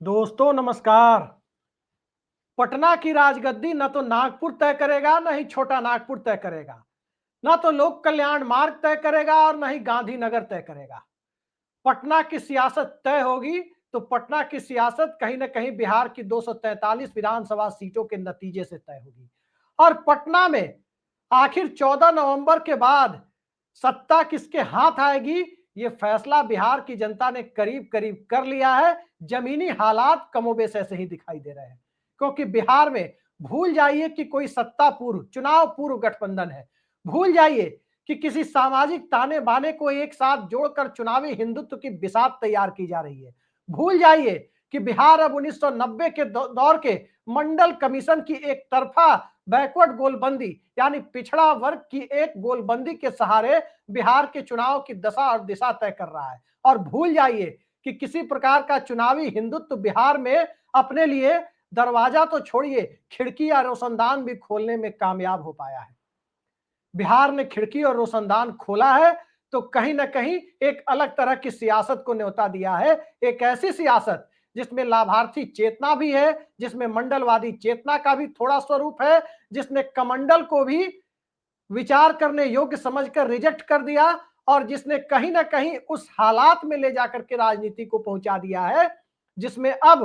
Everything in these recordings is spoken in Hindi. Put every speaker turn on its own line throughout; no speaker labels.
दोस्तों नमस्कार। पटना की राजगद्दी न तो नागपुर तय करेगा, न ही छोटा नागपुर तय करेगा, न तो लोक कल्याण मार्ग तय करेगा और न ही गांधीनगर तय करेगा। पटना की सियासत तय होगी तो पटना की सियासत कहीं ना कहीं बिहार की 243 विधानसभा सीटों के नतीजे से तय होगी। और पटना में आखिर 14 नवंबर के बाद सत्ता किसके हाथ आएगी, ये फैसला बिहार की जनता ने करीब करीब कर लिया है। जमीनी हालात कमोबेश ऐसे ही दिखाई दे रहे हैं, क्योंकि बिहार में भूल जाइए कि कोई सत्ता पूर्व चुनाव पूर्व गठबंधन है। भूल जाइए कि किसी सामाजिक ताने बाने को एक साथ जोड़कर चुनावी हिंदुत्व की बिसात तैयार की जा रही है। भूल जाइए कि बिहार अब 1990 के दौर के मंडल कमीशन की एक तरफा बैकवर्ड गोलबंदी यानी पिछड़ा वर्ग की एक गोलबंदी के सहारे बिहार के चुनाव की दशा और दिशा तय कर रहा है। और भूल जाइए कि किसी प्रकार का चुनावी हिंदुत्व बिहार में अपने लिए दरवाजा तो छोड़िए, खिड़की या रोशनदान भी खोलने में कामयाब हो पाया है। बिहार ने खिड़की और रोशनदान खोला है तो कहीं ना कहीं एक अलग तरह की सियासत को न्योता दिया है। एक ऐसी सियासत जिसमें लाभार्थी चेतना भी है, जिसमें मंडलवादी चेतना का भी थोड़ा स्वरूप है, जिसने कमंडल को भी विचार करने योग्य समझकर रिजेक्ट कर दिया और जिसने कहीं ना कहीं उस हालात में ले जाकर के राजनीति को पहुंचा दिया है जिसमें अब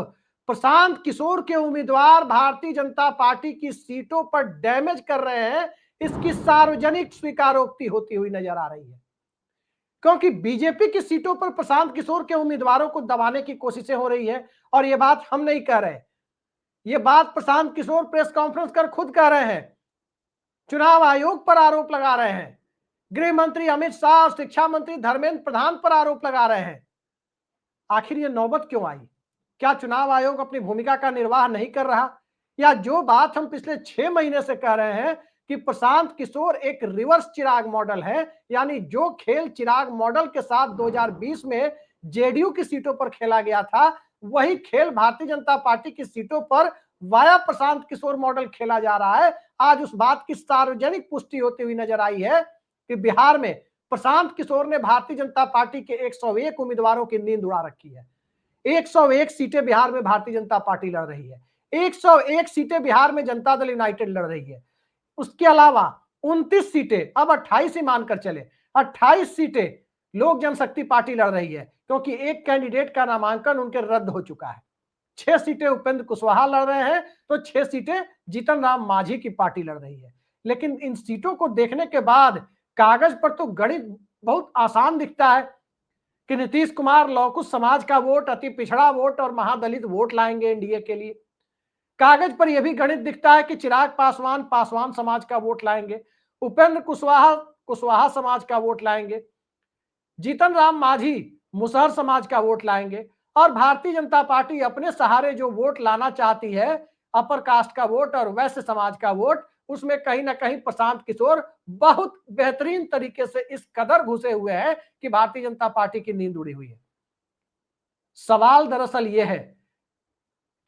प्रशांत किशोर के उम्मीदवार भारतीय जनता पार्टी की सीटों पर डैमेज कर रहे हैं। इसकी सार्वजनिक स्वीकारोक्ति होती हुई नजर आ रही है, क्योंकि बीजेपी की सीटों पर प्रशांत किशोर के उम्मीदवारों को दबाने की कोशिशें हो रही है। और ये बात हम नहीं कह रहे, ये बात प्रशांत किशोर प्रेस कॉन्फ्रेंस कर खुद कह रहे हैं, चुनाव आयोग पर आरोप लगा रहे हैं, गृह मंत्री अमित शाह और शिक्षा मंत्री धर्मेंद्र प्रधान पर आरोप लगा रहे हैं। आखिर ये नौबत क्यों आई? क्या चुनाव आयोग अपनी भूमिका का निर्वाह नहीं कर रहा, या जो बात हम पिछले 6 महीने से कह रहे हैं कि प्रशांत किशोर एक रिवर्स चिराग मॉडल है, यानी जो खेल चिराग मॉडल के साथ 2020 में जेडीयू की सीटों पर खेला गया था, वही खेल भारतीय जनता पार्टी की सीटों पर वाया प्रशांत किशोर मॉडल खेला जा रहा है। आज उस बात की सार्वजनिक पुष्टि होती हुई नजर आई है कि बिहार में प्रशांत किशोर ने भारतीय जनता पार्टी के 101 उम्मीदवारों की नींद उड़ा रखी है। 101 सीटें बिहार में भारतीय जनता पार्टी लड़ रही है, 101 सीटें बिहार में जनता दल यूनाइटेड लड़ रही है। उसके अलावा 29 सीटें, अब 28 ही मानकर चले, 28 सीटें लोक जनशक्ति पार्टी लड़ रही है, क्योंकि एक कैंडिडेट का नामांकन उनके रद्द हो चुका है। 6 सीटें उपेंद्र कुशवाहा लड़ रहे हैं तो 6 सीटें जीतन राम मांझी की पार्टी लड़ रही है। लेकिन इन सीटों को देखने के बाद कागज पर तो गणित बहुत आसान दिखता है कि नीतीश कुमार लौकुश समाज का वोट, अति पिछड़ा वोट और महादलित वोट लाएंगे एनडीए के लिए। कागज पर यह भी गणित दिखता है कि चिराग पासवान पासवान समाज का वोट लाएंगे, उपेंद्र कुशवाहा कुशवाहा समाज का वोट लाएंगे, जीतन राम मांझी मुसहर समाज का वोट लाएंगे, और भारतीय जनता पार्टी अपने सहारे जो वोट लाना चाहती है, अपर कास्ट का वोट और वैश्य समाज का वोट, उसमें कहीं ना कहीं प्रशांत किशोर बहुत बेहतरीन तरीके से इस कदर घुसे हुए हैं कि भारतीय जनता पार्टी की नींद उड़ी हुई है। सवाल दरअसल यह है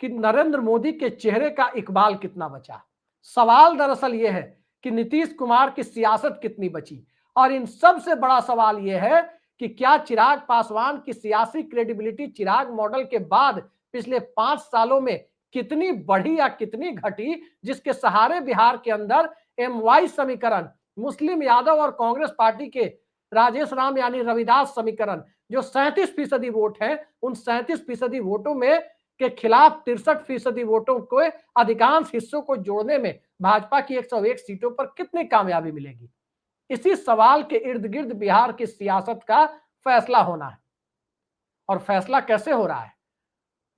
कि नरेंद्र मोदी के चेहरे का इकबाल कितना बचा। सवाल दरअसल यह है कि नीतीश कुमार की सियासत कितनी बची। और इन सबसे बड़ा सवाल यह है कि क्या चिराग पासवान की सियासी क्रेडिबिलिटी चिराग मॉडल के बाद पिछले 5 सालों में कितनी बढ़ी या कितनी घटी, जिसके सहारे बिहार के अंदर एमवाई समीकरण, मुस्लिम यादव और कांग्रेस पार्टी के राजेश राम यानी रविदास समीकरण, जो 37% वोट है, उन 37% वोटों में के खिलाफ 63% वोटों को, अधिकांश हिस्सों को जोड़ने में भाजपा की 101 सीटों पर कितनी कामयाबी मिलेगी। इसी सवाल के इर्द गिर्द बिहार की सियासत का फैसला होना है। और फैसला कैसे हो रहा है?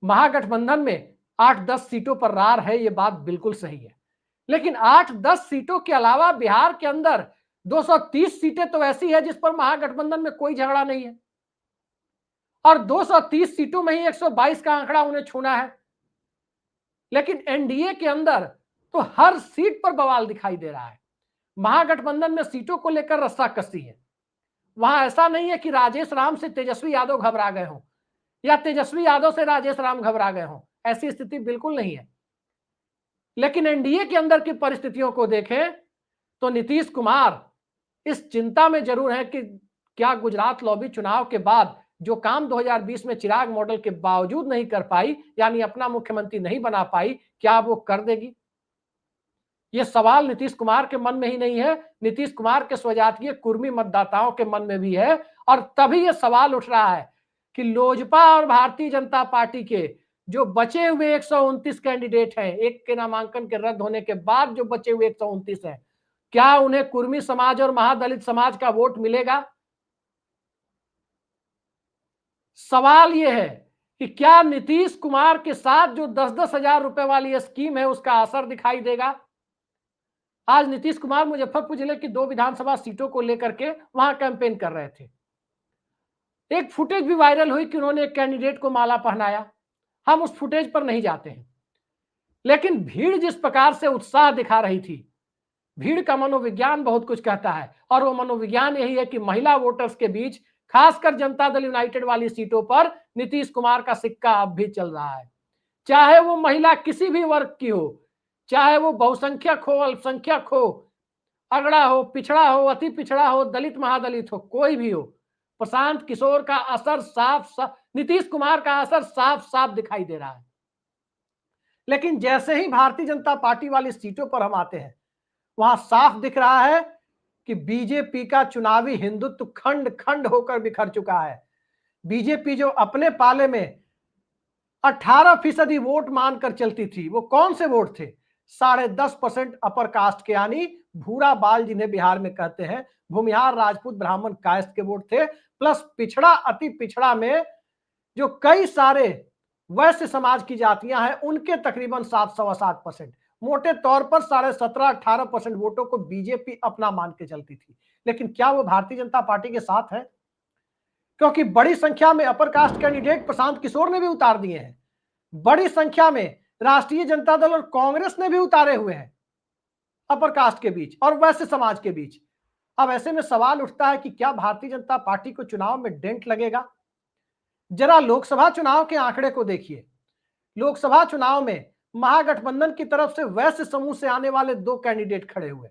महागठबंधन में 8-10 सीटों पर रार है, यह बात बिल्कुल सही है, लेकिन 8-10 सीटों के अलावा बिहार के अंदर 230 सीटें तो ऐसी है जिस पर महागठबंधन में कोई झगड़ा नहीं है, और 230 सीटों में ही 122 का आंकड़ा उन्हें छूना है। लेकिन एनडीए के अंदर तो हर सीट पर बवाल दिखाई दे रहा है। महागठबंधन में सीटों को लेकर रस्साकसी है। वहां ऐसा नहीं है कि राजेश राम से तेजस्वी यादव घबरा गए हों या तेजस्वी यादव से राजेश राम घबरा गए हों, ऐसी स्थिति बिल्कुल नहीं है। लेकिन एनडीए के अंदर की परिस्थितियों को देखें तो नीतीश कुमार इस चिंता में जरूर है कि क्या गुजरात लॉबी चुनाव के बाद जो काम 2020 में चिराग मॉडल के बावजूद नहीं कर पाई, यानी अपना मुख्यमंत्री नहीं बना पाई, क्या वो कर देगी? ये सवाल नीतीश कुमार के मन में ही नहीं है, नीतीश कुमार के स्वजातीय कुर्मी मतदाताओं के मन में भी है। और तभी ये सवाल उठ रहा है कि लोजपा और भारतीय जनता पार्टी के जो बचे हुए 129 कैंडिडेट हैं, एक के नामांकन के रद्द होने के बाद जो बचे हुए 129 हैं, क्या उन्हें कुर्मी समाज और महादलित समाज का वोट मिलेगा? सवाल यह है कि क्या नीतीश कुमार के साथ जो 10-10 हजार रुपए वाली स्कीम है उसका असर दिखाई देगा? आज नीतीश कुमार मुजफ्फरपुर जिले की 2 विधानसभा सीटों को लेकर के वहां कैंपेन कर रहे थे। एक फुटेज भी वायरल हुई कि उन्होंने एक कैंडिडेट को माला पहनाया। हम उस फुटेज पर नहीं जाते हैं, लेकिन भीड़ जिस प्रकार से उत्साह दिखा रही थी, भीड़ का मनोविज्ञान बहुत कुछ कहता है। और वो मनोविज्ञान यही है कि महिला वोटर्स के बीच, खासकर जनता दल यूनाइटेड वाली सीटों पर नीतीश कुमार का सिक्का अब भी चल रहा है। चाहे वो महिला किसी भी वर्ग की हो, चाहे वो बहुसंख्यक हो, अल्पसंख्यक हो, अगड़ा हो, पिछड़ा हो, अति पिछड़ा हो, दलित महादलित हो, कोई भी हो, प्रशांत किशोर का असर साफ नीतीश कुमार का असर साफ साफ दिखाई दे रहा है। लेकिन जैसे ही भारतीय जनता पार्टी वाली सीटों पर हम आते हैं, वहां साफ दिख रहा है कि बीजेपी का चुनावी हिंदुत्व खंड खंड होकर बिखर चुका है। बीजेपी जो अपने पाले में 18% वोट मानकर चलती थी, वो कौन से वोट थे? 10.5% अपर कास्ट के, यानी भूरा बाल जिन्हें बिहार में कहते हैं, भूमिहार, राजपूत, ब्राह्मण कास्ट के वोट थे, प्लस पिछड़ा, अति पिछड़ा में जो कई सारे वैश्य समाज की जातियां हैं, उनके तकरीबन 7-7.25%। मोटे तौर पर 17-18% वोटों को बीजेपी अपना मान के चलती थी। लेकिन क्या वो भारतीय जनता पार्टी के साथ है? क्योंकि बड़ी संख्या में upper caste candidate Prashant Kishor ने भी उतार दिए हैं, बड़ी संख्या में राष्ट्रीय जनता दल और कांग्रेस ने भी उतारे हुए हैं अपर कास्ट के बीच और वैश्य समाज के बीच। अब ऐसे में सवाल उठता है कि क्या भारतीय जनता पार्टी को चुनाव में डेंट लगेगा? जरा लोकसभा चुनाव के आंकड़े को देखिए। लोकसभा चुनाव में महागठबंधन की तरफ से वैश्य समूह से आने वाले 2 कैंडिडेट खड़े हुए,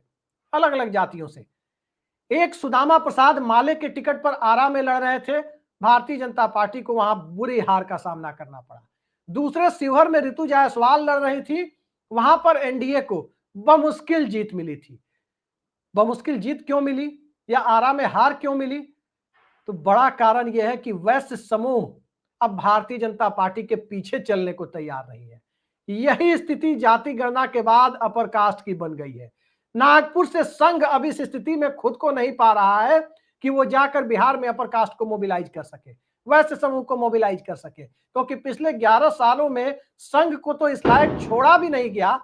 अलग अलग जातियों से। एक सुदामा प्रसाद माले के टिकट पर आरा में लड़ रहे थे, भारतीय जनता पार्टी को वहां बुरी हार का सामना करना पड़ा। दूसरे शिवहर में ऋतु जायसवाल लड़ रही थी, वहां पर एनडीए को बमुश्किल जीत मिली थी। बमुश्किल जीत क्यों मिली या आरा में हार क्यों मिली? तो बड़ा कारण यह है कि वैश्य समूह अब भारतीय जनता पार्टी के पीछे चलने को तैयार नहीं है। यही स्थिति जाति गणना के बाद अपर कास्ट की बन गई है। नागपुर से संघ अब इस स्थिति में खुद को नहीं पा रहा है कि वो जाकर बिहार में अपर कास्ट को मोबिलाइज कर सके, वैश्य समूह को मोबिलाइज कर सके, क्योंकि पिछले 11 सालों में संघ को तो इस लायक छोड़ा भी नहीं गया,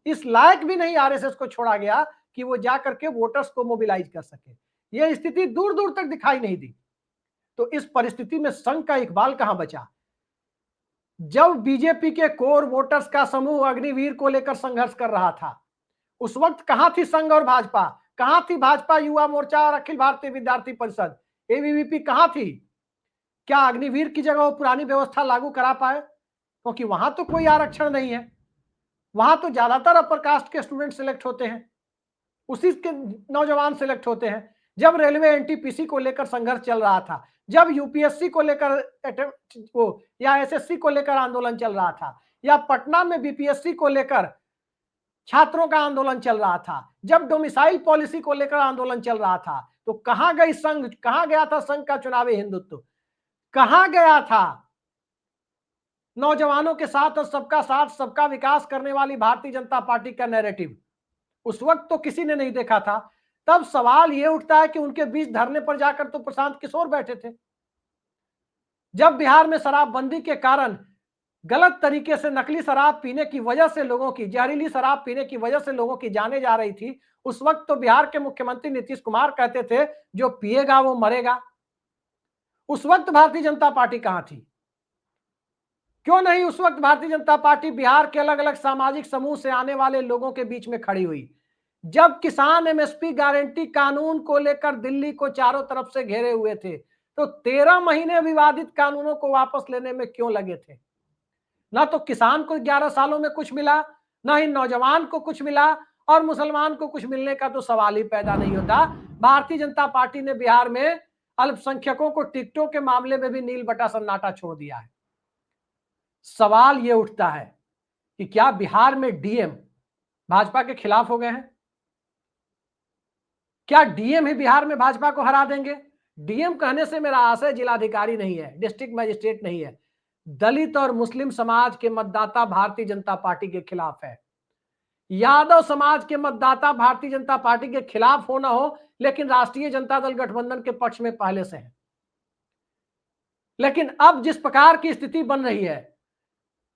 इस लायक भी नहीं आरएसएस को छोड़ा गया कि वो जाकर के वोटर्स को मोबिलाइज कर सके। यह स्थिति दूर दूर तक दिखाई नहीं दी। तो इस परिस्थिति में संघ का इकबाल कहां बचा? जब बीजेपी के कोर वोटर्स का समूह अग्निवीर को लेकर संघर्ष कर रहा था, उस वक्त कहां थी संघ और भाजपा? कहां थी भाजपा युवा मोर्चा और अखिल भारतीय विद्यार्थी परिषद, एबीवीपी कहां थी? क्या अग्निवीर की जगह वो पुरानी व्यवस्था लागू करा पाए? क्योंकि वहां तो कोई आरक्षण नहीं है, वहां तो ज्यादातर अपर कास्ट के स्टूडेंट सिलेक्ट होते हैं, उसी के नौजवान सिलेक्ट होते हैं। जब रेलवे एनटीपीसी को लेकर संघर्ष चल रहा था, जब यूपीएससी को लेकर या एसएससी को लेकर आंदोलन चल रहा था, या पटना में बीपीएससी को लेकर छात्रों का आंदोलन चल रहा था, जब डोमिसाइल पॉलिसी को लेकर आंदोलन चल रहा था, तो कहां गई संघ? कहां गया था संघ का चुनावी हिंदुत्व? कहां गया था नौजवानों के साथ और सबका साथ सबका विकास करने वाली भारतीय जनता पार्टी का नैरेटिव? उस वक्त तो किसी ने नहीं देखा था। तब सवाल यह उठता है कि उनके बीच धरने पर जाकर तो प्रशांत किशोर बैठे थे। जब बिहार में शराबबंदी के कारण गलत तरीके से नकली शराब पीने की वजह से लोगों की, जहरीली शराब पीने की वजह से लोगों की जाने जा रही थी, उस वक्त तो बिहार के मुख्यमंत्री नीतीश कुमार कहते थे जो पिएगा वो मरेगा। उस वक्त भारतीय जनता पार्टी कहां थी? क्यों नहीं उस वक्त भारतीय जनता पार्टी बिहार के अलग अलग सामाजिक समूह से आने वाले लोगों के बीच में खड़ी हुई? जब किसान एमएसपी गारंटी कानून को लेकर दिल्ली को चारों तरफ से घेरे हुए थे, तो 13 महीने विवादित कानूनों को वापस लेने में क्यों लगे थे? ना तो किसान को 11 सालों में कुछ मिला, ना ही नौजवान को कुछ मिला, और मुसलमान को कुछ मिलने का तो सवाल ही पैदा नहीं होता। भारतीय जनता पार्टी ने बिहार में अल्पसंख्यकों को टिकटों के मामले में भी नील बटा सन्नाटा छोड़ दिया है। सवाल यह उठता है कि क्या बिहार में डीएम भाजपा के खिलाफ हो गए हैं? क्या डीएम ही बिहार में भाजपा को हरा देंगे? डीएम कहने से मेरा आशय जिलाधिकारी नहीं है, डिस्ट्रिक्ट मजिस्ट्रेट नहीं है। दलित और मुस्लिम समाज के मतदाता भारतीय जनता पार्टी के खिलाफ है। यादव समाज के मतदाता भारतीय जनता पार्टी के खिलाफ हो ना हो, लेकिन राष्ट्रीय जनता दल गठबंधन के पक्ष में पहले से है। लेकिन अब जिस प्रकार की स्थिति बन रही है,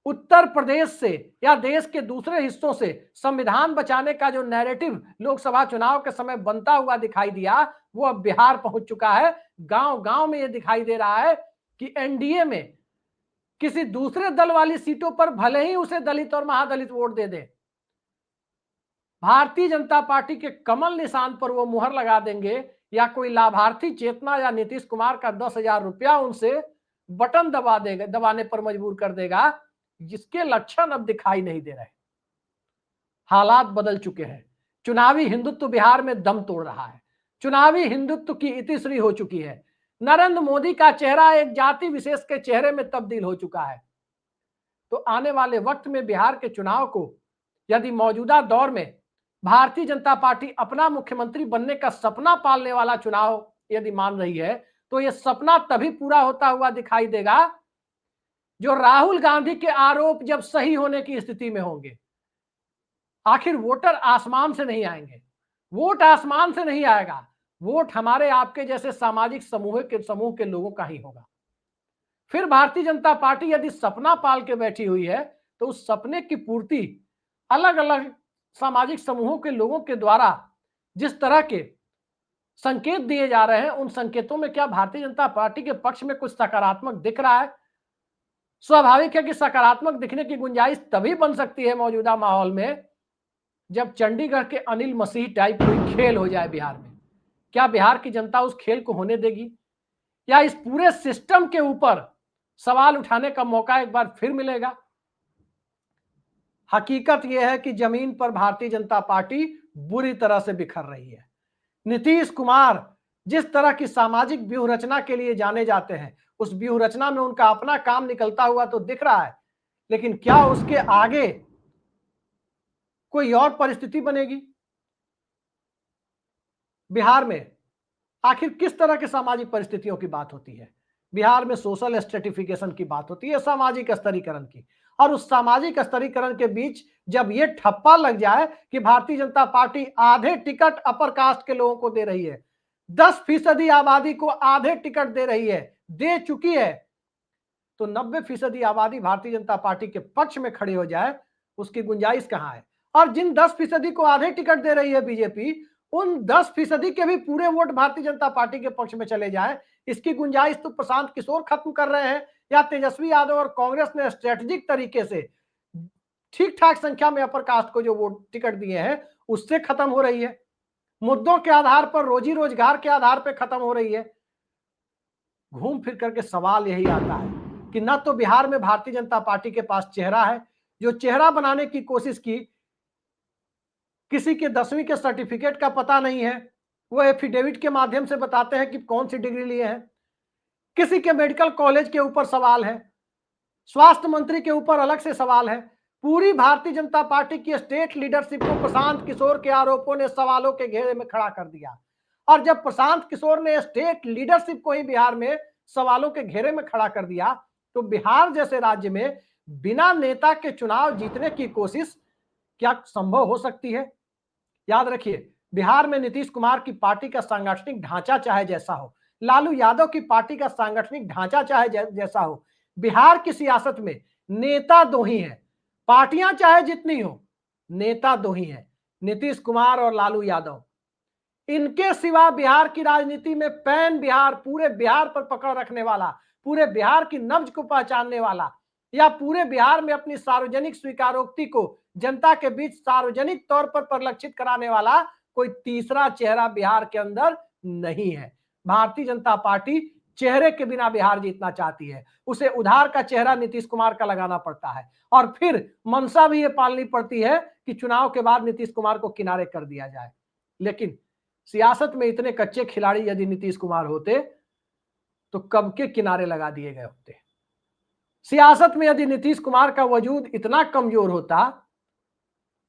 उत्तर प्रदेश से या देश के दूसरे हिस्सों से संविधान बचाने का जो नैरेटिव लोकसभा चुनाव के समय बनता हुआ दिखाई दिया, वो अब बिहार पहुंच चुका है। गांव गांव में यह दिखाई दे रहा है कि एनडीए में किसी दूसरे दल वाली सीटों पर भले ही उसे दलित और महादलित वोट दे दे, भारतीय जनता पार्टी के कमल निशान पर वो मुहर लगा देंगे, या कोई लाभार्थी चेतना या नीतीश कुमार का 10,000 रुपया उनसे बटन दबा देगा, दबाने पर मजबूर कर देगा, जिसके लक्षण अब दिखाई नहीं दे रहे। हालात बदल चुके हैं। चुनावी हिंदुत्व बिहार में दम तोड़ रहा है। चुनावी हिंदुत्व की इतिश्री हो चुकी है। नरेंद्र मोदी का चेहरा एक जाति विशेष के चेहरे में तब्दील हो चुका है। तो आने वाले वक्त में बिहार के चुनाव को यदि मौजूदा दौर में भारतीय जनता पार्टी अपना मुख्यमंत्री बनने का सपना पालने वाला चुनाव यदि मान रही है, तो यह सपना तभी पूरा होता हुआ दिखाई देगा जो राहुल गांधी के आरोप जब सही होने की स्थिति में होंगे। आखिर वोटर आसमान से नहीं आएंगे, वोट आसमान से नहीं आएगा, वोट हमारे आपके जैसे सामाजिक समूह के लोगों का ही होगा। फिर भारतीय जनता पार्टी यदि सपना पाल के बैठी हुई है, तो उस सपने की पूर्ति अलग अलग सामाजिक समूहों के लोगों के द्वारा जिस तरह के संकेत दिए जा रहे हैं, उन संकेतों में क्या भारतीय जनता पार्टी के पक्ष में कुछ सकारात्मक दिख रहा है? स्वाभाविक है कि सकारात्मक दिखने की गुंजाइश तभी बन सकती है मौजूदा माहौल में, जब चंडीगढ़ के अनिल मसीह टाइप कोई खेल हो जाए बिहार में। क्या बिहार की जनता उस खेल को होने देगी, या इस पूरे सिस्टम के ऊपर सवाल उठाने का मौका एक बार फिर मिलेगा? हकीकत यह है कि जमीन पर भारतीय जनता पार्टी बुरी तरह से बिखर रही है। नीतीश कुमार जिस तरह की सामाजिक व्यूह रचना के लिए जाने जाते हैं, उस व्यूह रचना में उनका अपना काम निकलता हुआ तो दिख रहा है, लेकिन क्या उसके आगे कोई और परिस्थिति बनेगी? बिहार में आखिर किस तरह के सामाजिक परिस्थितियों की बात होती है? बिहार में सोशल स्ट्रेटिफिकेशन की बात होती है, सामाजिक स्तरीकरण की। और उस सामाजिक स्तरीकरण के बीच जब ये ठप्पा लग जाए कि भारतीय जनता पार्टी आधे टिकट अपर कास्ट के लोगों को दे रही है, 10% आबादी को आधे टिकट दे रही है, दे चुकी है, तो 90% आबादी भारतीय जनता पार्टी के पक्ष में खड़ी हो जाए, उसकी गुंजाइश कहां है? और जिन 10% को आधे टिकट दे रही है बीजेपी, उन 10% के भी पूरे वोट भारतीय जनता पार्टी के पक्ष में चले जाए, इसकी गुंजाइश तो प्रशांत किशोर खत्म कर रहे हैं, या तेजस्वी यादव और कांग्रेस ने स्ट्रेटेजिक तरीके से ठीक ठाक संख्या में अपर कास्ट को जो वोट टिकट दिए हैं उससे खत्म हो रही है। मुद्दों के आधार पर, रोजी रोजगार के आधार पर खत्म हो रही है। घूम फिर करके सवाल यही आता है कि न तो बिहार में भारतीय जनता पार्टी के पास चेहरा है, जो चेहरा बनाने की कोशिश की, किसी के 10वीं के सर्टिफिकेट का पता नहीं है, वो एफिडेविट के माध्यम से बताते हैं कि कौन सी डिग्री लिए हैं, किसी के मेडिकल कॉलेज के ऊपर सवाल है, स्वास्थ्य मंत्री के ऊपर अलग से सवाल है। पूरी भारतीय जनता पार्टी की स्टेट लीडरशिप को प्रशांत किशोर के आरोपों ने सवालों के घेरे में खड़ा कर दिया। और जब प्रशांत किशोर ने स्टेट लीडरशिप को ही बिहार में सवालों के घेरे में खड़ा कर दिया, तो बिहार जैसे राज्य में बिना नेता के चुनाव जीतने की कोशिश क्या संभव हो सकती है? याद रखिए, बिहार में नीतीश कुमार की पार्टी का सांगठनिक ढांचा चाहे जैसा हो, लालू यादव की पार्टी का सांगठनिक ढांचा चाहे जैसा हो, बिहार की सियासत में नेता दो ही हैं। पार्टियां चाहे जितनी हो, नेता दो ही हैं, नीतीश कुमार और लालू यादव। इनके सिवा बिहार की राजनीति में पैन बिहार, पूरे बिहार पर पकड़ रखने वाला, पूरे बिहार की नब्ज को पहचानने वाला, या पूरे बिहार में अपनी सार्वजनिक स्वीकारोक्ति को जनता के बीच सार्वजनिक तौर पर परिलक्षित कराने वाला कोई तीसरा चेहरा बिहार के अंदर नहीं है। भारतीय जनता पार्टी चेहरे के बिना बिहार जीतना चाहती है, उसे उधार का चेहरा नीतीश कुमार का लगाना पड़ता है, और फिर मंशा भी ये पालनी पड़ती है कि चुनाव के बाद नीतीश कुमार को किनारे कर दिया जाए। लेकिन सियासत में इतने कच्चे खिलाड़ी यदि नीतीश कुमार होते, तो कब के किनारे लगा दिए गए होते। सियासत में यदि नीतीश कुमार का वजूद इतना कमजोर होता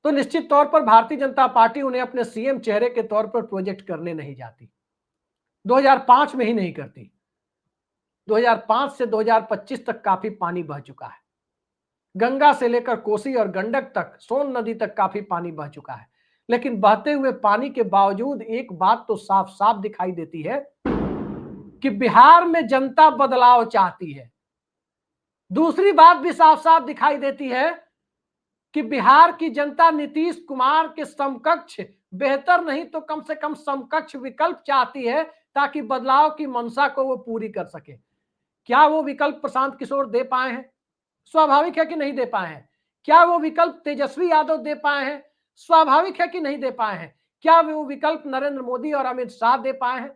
तो निश्चित तौर पर भारतीय जनता पार्टी उन्हें अपने सीएम चेहरे के तौर पर प्रोजेक्ट करने नहीं जाती, 2005 में ही नहीं करती। 2005 से 2025 तक काफी पानी बह चुका है, गंगा से लेकर कोसी और गंडक तक, सोन नदी तक काफी पानी बह चुका है। लेकिन बहते हुए पानी के बावजूद एक बात तो साफ साफ दिखाई देती है कि बिहार में जनता बदलाव चाहती है। दूसरी बात भी साफ साफ दिखाई देती है कि बिहार की जनता नीतीश कुमार के समकक्ष, बेहतर नहीं तो कम से कम समकक्ष विकल्प चाहती है, ताकि बदलाव की मंशा को वो पूरी कर सके। क्या वो विकल्प प्रशांत किशोर दे पाए हैं? स्वाभाविक है कि नहीं दे पाए हैं। क्या वो विकल्प तेजस्वी यादव दे पाए हैं? स्वाभाविक है कि नहीं दे पाए हैं। क्या वो विकल्प नरेंद्र मोदी और अमित शाह दे पाए हैं?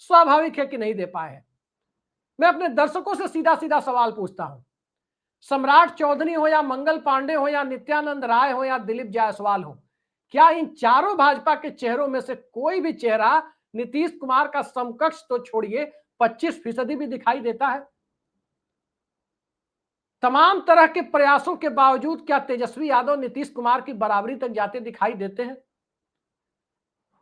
स्वाभाविक है कि नहीं दे पाए हैं। मैं अपने दर्शकों से सीधा सीधा सवाल पूछता हूं, सम्राट चौधरी हो या मंगल पांडे हो या नित्यानंद राय हो या दिलीप जायसवाल हो, क्या इन चारों भाजपा के चेहरों में से कोई भी चेहरा नीतीश कुमार का समकक्ष तो छोड़िए 25% भी दिखाई देता है? तमाम तरह के प्रयासों के बावजूद क्या तेजस्वी यादव नीतीश कुमार की बराबरी तक जाते दिखाई देते हैं?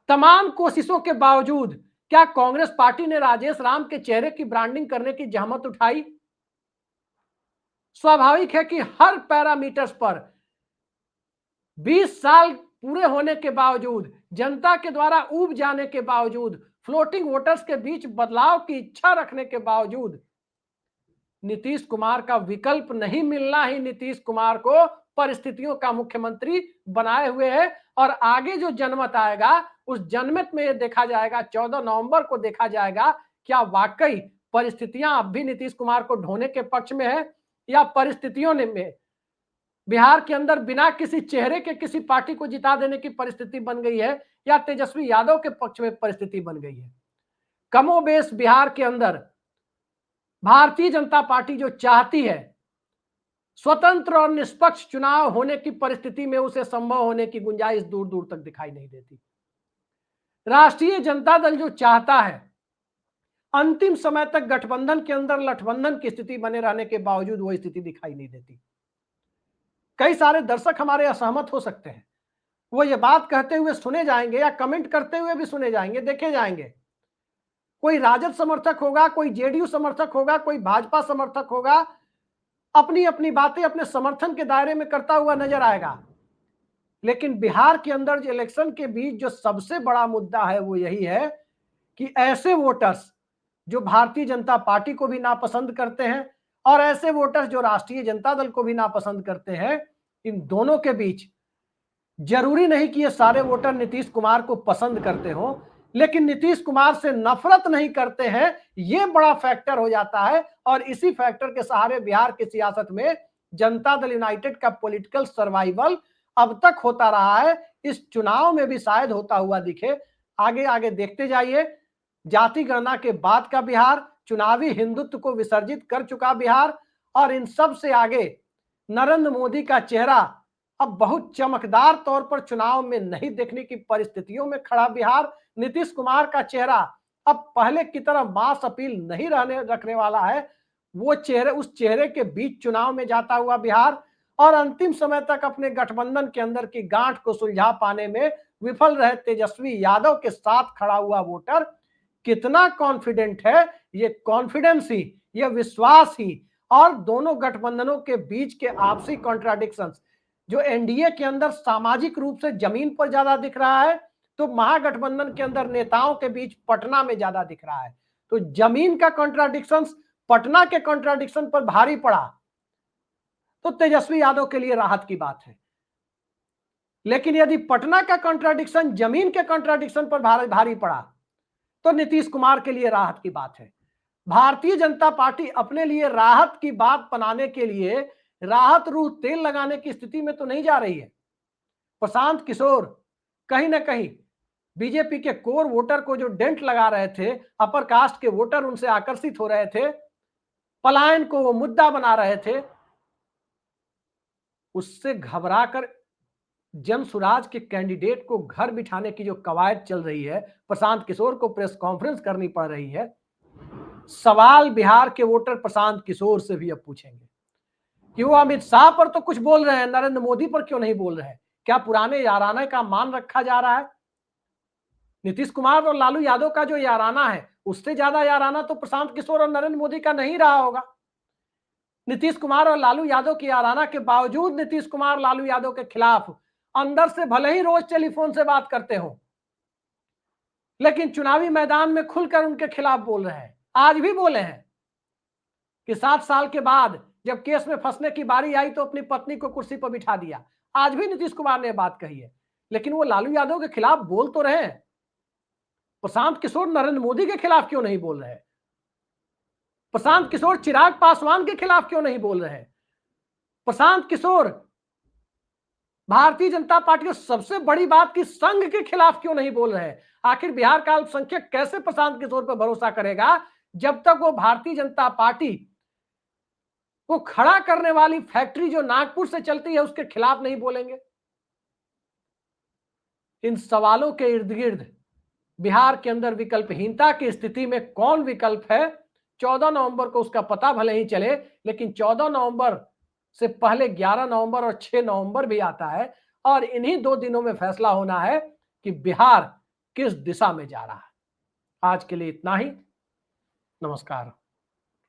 तमाम कोशिशों के बावजूद क्या कांग्रेस पार्टी ने राजेश राम के चेहरे की ब्रांडिंग करने की जहमत उठाई? स्वाभाविक है कि हर पैरामीटर्स पर 20 साल पूरे होने के बावजूद, जनता के द्वारा ऊब जाने के बावजूद, फ्लोटिंग वोटर्स के बीच बदलाव की इच्छा रखने के बावजूद नीतीश कुमार का विकल्प नहीं मिलना ही नीतीश कुमार को परिस्थितियों का मुख्यमंत्री बनाए हुए है। और आगे जो जनमत आएगा उस जनमत में यह देखा जाएगा, 14 नवंबर को देखा जाएगा क्या वाकई परिस्थितियां अब भी नीतीश कुमार को ढोने के पक्ष में है, या परिस्थितियों ने में बिहार के अंदर बिना किसी चेहरे के किसी पार्टी को जिता देने की परिस्थिति बन गई है, या तेजस्वी यादव के पक्ष में परिस्थिति बन गई है। कमोबेश बिहार के अंदर भारतीय जनता पार्टी जो चाहती है स्वतंत्र और निष्पक्ष चुनाव होने की परिस्थिति में उसे संभव होने की गुंजाइश दूर दूर तक दिखाई नहीं देती। राष्ट्रीय जनता दल जो चाहता है अंतिम समय तक गठबंधन के अंदर लठबंधन की स्थिति बने रहने के बावजूद वो स्थिति दिखाई नहीं देती। कई सारे दर्शक हमारे असहमत हो सकते हैं, वो ये बात कहते हुए सुने जाएंगे या कमेंट करते हुए भी सुने जाएंगे, देखे जाएंगे। कोई राजद समर्थक होगा, कोई जेडीयू समर्थक होगा, कोई भाजपा समर्थक होगा, अपनी अपनी बातें अपने समर्थन के दायरे में करता हुआ नजर आएगा। लेकिन बिहार के अंदर जो इलेक्शन के बीच जो सबसे बड़ा मुद्दा है वो यही है कि ऐसे वोटर्स जो भारतीय जनता पार्टी को भी नापसंद करते हैं और ऐसे वोटर्स जो राष्ट्रीय जनता दल को भी नापसंद करते हैं, इन दोनों के बीच जरूरी नहीं कि ये सारे वोटर नीतीश कुमार को पसंद करते हो, लेकिन नीतीश कुमार से नफरत नहीं करते हैं, ये बड़ा फैक्टर हो जाता है। और इसी फैक्टर के सहारे बिहार की सियासत में जनता दल यूनाइटेड का पॉलिटिकल सर्वाइवल अब तक होता रहा है, इस चुनाव में भी शायद होता हुआ दिखे। आगे आगे देखते जाइए, जाति गणना के बाद का बिहार, चुनावी हिंदुत्व को विसर्जित कर चुका बिहार, और इन सब से आगे नरेंद्र मोदी का चेहरा अब बहुत चमकदार तौर पर चुनाव में नहीं देखने की परिस्थितियों में खड़ा बिहार। नीतीश कुमार का चेहरा अब पहले की तरह मास अपील नहीं रखने वाला है, वो चेहरे उस चेहरे के बीच चुनाव में जाता हुआ बिहार, और अंतिम समय तक अपने गठबंधन के अंदर की गांठ को सुलझा पाने में विफल रहे तेजस्वी यादव के साथ खड़ा हुआ वोटर कितना कॉन्फिडेंट है, ये कॉन्फिडेंस ही, ये विश्वास ही, और दोनों गठबंधनों के बीच के आपसी कॉन्ट्राडिक्शंस जो एनडीए के अंदर सामाजिक रूप से जमीन पर ज्यादा दिख रहा है, तो महागठबंधन के अंदर नेताओं के बीच पटना में ज्यादा दिख रहा है। तो जमीन का कॉन्ट्राडिक्शंस पटना के कॉन्ट्राडिक्शन पर भारी पड़ा तो तेजस्वी यादव के लिए राहत की बात है, लेकिन यदि पटना का कॉन्ट्राडिक्शन जमीन के कॉन्ट्राडिक्शन पर भारी पड़ा तो नीतीश कुमार के लिए राहत की बात है। भारतीय जनता पार्टी अपने लिए राहत की बात बनाने के लिए राहत रूह तेल लगाने की स्थिति में तो नहीं जा रही है। प्रशांत किशोर कहीं ना कहीं बीजेपी के कोर वोटर को जो डेंट लगा रहे थे, अपर कास्ट के वोटर उनसे आकर्षित हो रहे थे, पलायन को वो मुद्दा बना रहे थे, उससे घबराकर जन सुराज के कैंडिडेट को घर बिठाने की जो कवायद चल रही है, प्रशांत किशोर को प्रेस कॉन्फ्रेंस करनी पड़ रही है, सवाल बिहार के वोटर प्रशांत किशोर से भी अब पूछेंगे कि वो अमित शाह पर तो कुछ बोल रहे हैं, नरेंद्र मोदी पर क्यों नहीं बोल रहे हैं? क्या पुराने याराना का मान रखा जा रहा है? नीतीश कुमार और लालू यादव का जो याराना है, उससे ज्यादा याराना तो प्रशांत किशोर और नरेंद्र मोदी का नहीं रहा होगा। नीतीश कुमार और लालू यादव की याराना के बावजूद नीतीश कुमार लालू यादव के खिलाफ अंदर से भले ही रोज टेलीफोन से बात करते हो, लेकिन चुनावी मैदान में खुलकर उनके खिलाफ बोल रहे हैं। आज भी बोले हैं कि 7 साल के बाद जब केस में फंसने की बारी आई तो अपनी पत्नी को कुर्सी पर बिठा दिया। आज भी नीतीश कुमार ने बात कही है, लेकिन वो लालू यादव के खिलाफ बोल तो रहे हैं। प्रशांत किशोर नरेंद्र मोदी के खिलाफ क्यों नहीं बोल रहे? प्रशांत किशोर चिराग पासवान के खिलाफ क्यों नहीं बोल रहे? प्रशांत किशोर भारतीय जनता पार्टी और सबसे बड़ी बात की संघ के खिलाफ क्यों नहीं बोल रहे? आखिर बिहार का अल्पसंख्यक कैसे प्रशांत किशोर पर भरोसा करेगा जब तक वो भारतीय जनता पार्टी को खड़ा करने वाली फैक्ट्री जो नागपुर से चलती है उसके खिलाफ नहीं बोलेंगे? इन सवालों के इर्द गिर्द बिहार के अंदर विकल्पहीनता की स्थिति में कौन विकल्प है, 14 नवंबर को उसका पता भले ही चले, लेकिन 14 नवंबर से पहले 11 नवंबर और 6 नवंबर भी आता है और इन्हीं 2 दिनों में फैसला होना है कि बिहार किस दिशा में जा रहा है। आज के लिए इतना ही। नमस्कार।